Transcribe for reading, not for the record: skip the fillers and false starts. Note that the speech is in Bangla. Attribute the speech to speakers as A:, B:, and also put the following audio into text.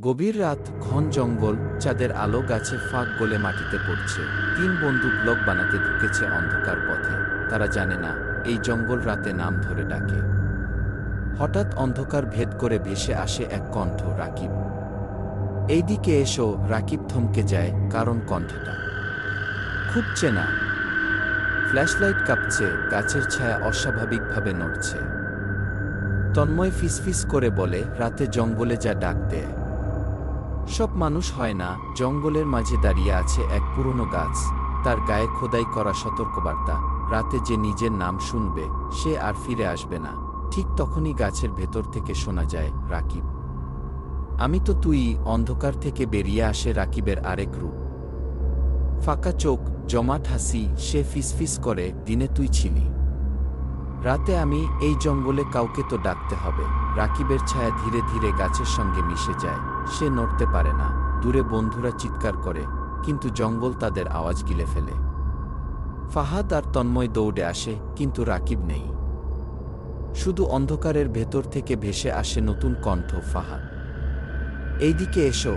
A: গভীর রাত, ঘন জঙ্গল, চাঁদের আলো গাছের ফাঁক গলে মাটিতে পড়ছে। তিন বন্ধু ব্লক বানাতে ঢুকেছে অন্ধকার পথে। তারা জানে না এই জঙ্গল রাতে নাম ধরে ডাকে। হঠাৎ অন্ধকার ভেদ করে ভেসে আসে এক কণ্ঠ, রাকিব। এইদিকে এসো। রাকিব থমকে যায়, কারণ কণ্ঠটা খুব চেনা। ফ্ল্যাশলাইট কাঁপছে, গাছের ছায়া অস্বাভাবিকভাবে নড়ছে। তন্ময় ফিসফিস করে বলে, রাতে জঙ্গলে যা ডাক দেয় সব মানুষ হয় না। জঙ্গলের মাঝে দাঁড়িয়ে আছে এক পুরনো গাছ, তার গায়ে খোদাই করা সতর্কবার্তা, রাতে যে নিজের নাম শুনবে সে আর ফিরে আসবে না। ঠিক তখনই গাছের ভেতর থেকে শোনা যায়, রাকিব, আমি তো তুই। অন্ধকার থেকে বেরিয়ে আসে রাকিবের আরেক রূপ। ফাঁকা চোখ, জমাট হাসি। সে ফিসফিস করে, দিনে তুই ছিলি, রাতে আমি। এই জঙ্গলে কাউকে তো ডাকতে হবে। রাকিবের ছায়া ধীরে ধীরে গাছের সঙ্গে মিশে যায়। সে নড়তে পারে না। দূরে বন্ধুরা চিৎকার করে, কিন্তু জঙ্গল তাদের আওয়াজ গিলে ফেলে। ফাহাদ আর তন্ময় দৌড়ে আসে, কিন্তু রাকিব নেই। শুধু অন্ধকারের ভেতর থেকে ভেসে আসে নতুন কণ্ঠ, ফাহাদ, এইদিকে এসো।